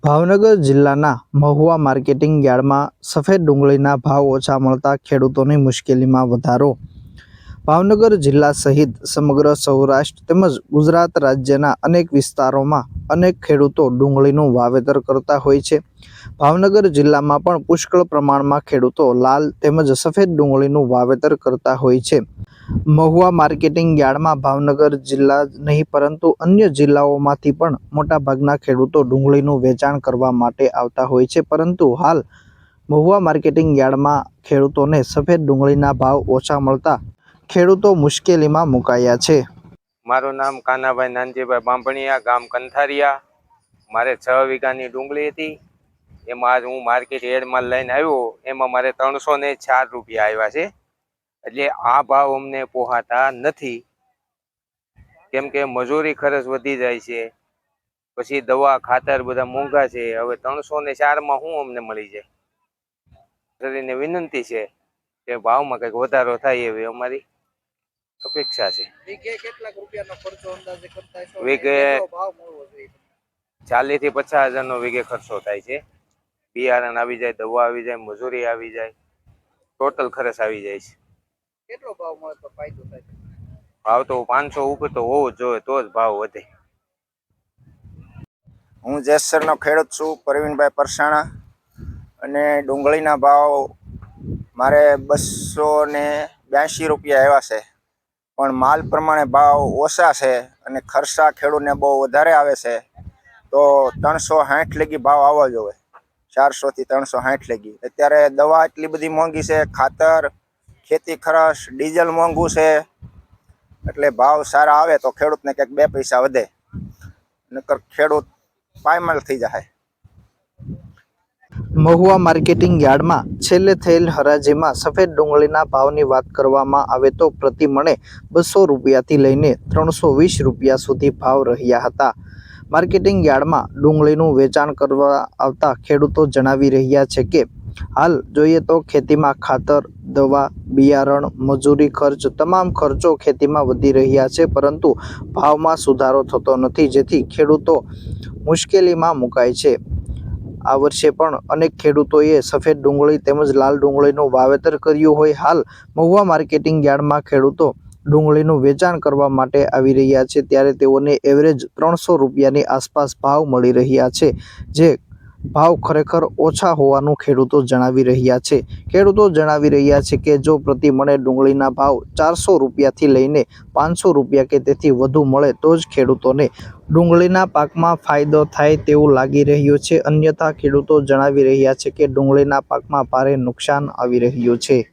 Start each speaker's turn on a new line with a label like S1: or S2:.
S1: ભાવનગર જિલ્લાના મહુવા માર્કેટિંગ યાર્ડમાં સફેદ ડુંગળીના ભાવ ઓછા મળતા ખેડૂતોની મુશ્કેલીમાં વધારો। ભાવનગર જિલ્લા સહિત સમગ્ર સૌરાષ્ટ્ર તેમજ ગુજરાત રાજ્યના અનેક વિસ્તારોમાં અનેક ખેડૂતો ડુંગળીનું વાવેતર કરતા હોય છે। ભાવનગર જિલ્લામાં પણ પુષ્કળ પ્રમાણમાં ખેડૂતો લાલ તેમજ સફેદ ડુંગળીનું વાવેતર કરતા હોય છે। મહુવા માર્કેટિંગ યાર્ડમાં ભાવનગર જિલ્લા નહીં પરંતુ અન્ય જિલ્લાઓમાંથી પણ મોટાભાગના ખેડૂતો ડુંગળીનું વેચાણ કરવા માટે આવતા હોય છે, પરંતુ હાલ મહુવા માર્કેટિંગ યાર્ડમાં ખેડૂતોને સફેદ ડુંગળીના ભાવ ઓછા મળતા ખેડૂતો મુશ્કેલીમાં મુકાયા છે।
S2: મારું નામ કાનાભાઈ નાનજીભાઈ બાંભણિયા, ગામ કંથારિયા। મારે 6 વીઘાની ડુંગળી હતી, એમાં આજ હું માર્કેટ યાર્ડમાં લઈને આવ્યો, એમાં મારે 304 રૂપિયા આવ્યા છે। એટલે આ ભાવ અમને પોહાતા નથી, કેમ કે મજૂરી ખર્ચ વધી જાય છે, પછી દવા ખાતર બધા મોંઘા છે। હવે 304માં શું અમને મળી જાય? શરીરને વિનંતી છે કે ભાવમાં કંઈક વધારો થાય એવી અમારી અપેક્ષા છે। વીઘે 40 થી 50 હજારનો વીઘે ખર્ચો થાય છે। બિયારણ આવી જાય, દવા આવી જાય, મજૂરી આવી જાય, ટોટલ ખર્ચ આવી જાય છે।
S1: કેટલો ભાવ મળે તો ફાયદો થાય?
S2: ભાવ તો 500 ઉપર તો હોવો જ જોઈએ, તો જ ભાવ વધે।
S3: હું જેસરનો ખેડૂત છું, પ્રવીણભાઈ પરસાણા, અને ડુંગળીના ભાવ મારે 282 રૂપિયા આવ્યા છે, પણ માલ પ્રમાણે ભાવ ઓછા છે અને ખર્ચા ખેડૂતને બહુ વધારે આવે છે, તો 360 લગી ભાવ આવવા જોઈએ, 400 થી 360 લગી। અત્યારે દવા એટલી બધી મોંઘી છે, ખાતર, ખેતી ખર્ચ, ડીઝલ મોંઘું છે, એટલે ભાવ સારા આવે તો ખેડૂતને કંઈક 2 પૈસા વધે, નકર ખેડૂત પાયમાલ થઈ જાય।
S1: મહુવા માર્કેટિંગ યાર્ડમાં છેલ્લે થયેલ હરાજીમાં સફેદ ડુંગળીના ભાવની વાત કરવામાં આવે તો પ્રતિ મણે 200 રૂપિયાથી લઈને 320 રૂપિયા સુધી ભાવ રહ્યા હતા। માર્કેટિંગ યાર્ડમાં ડુંગળીનું વેચાણ કરવા આવતા ખેડૂતો જણાવી રહ્યા છે કે હાલ જોઈએ તો ખેતીમાં ખાતર, દવા, બિયારણ, મજૂરી ખર્ચ તમામ ખર્ચો ખેતીમાં વધી રહ્યા છે, પરંતુ ભાવમાં સુધારો થતો નથી, જેથી ખેડૂતો મુશ્કેલીમાં મુકાય છે। આ વર્ષે પણ અનેક ખેડૂતોએ સફેદ ડુંગળી તેમજ લાલ ડુંગળીનું વાવેતર કર્યું હોય। હાલ મહુવા માર્કેટિંગ યાર્ડમાં ખેડૂતો ડુંગળીનું વેચાણ કરવા માટે આવી રહ્યા છે, ત્યારે તેઓને એવરેજ 300 રૂપિયાની આસપાસ ભાવ મળી રહ્યા છે, જે ભાવ ખરેખર ઓછા હોવાનું ખેડૂતો જણાવી રહ્યા છે। ખેડૂતો જણાવી રહ્યા છે કે જો પ્રતિ મણે ડુંગળીના ભાવ 400 રૂપિયાથી લઈને 500 રૂપિયા કે તેથી વધુ મળે તો જ ખેડૂતોને ડુંગળીના પાકમાં ફાયદો થાય તેવું લાગી રહ્યું છે, અન્યથા ખેડૂતો જણાવી રહ્યા છે કે ડુંગળીના પાકમાં ભારે નુકસાન આવી રહ્યું છે।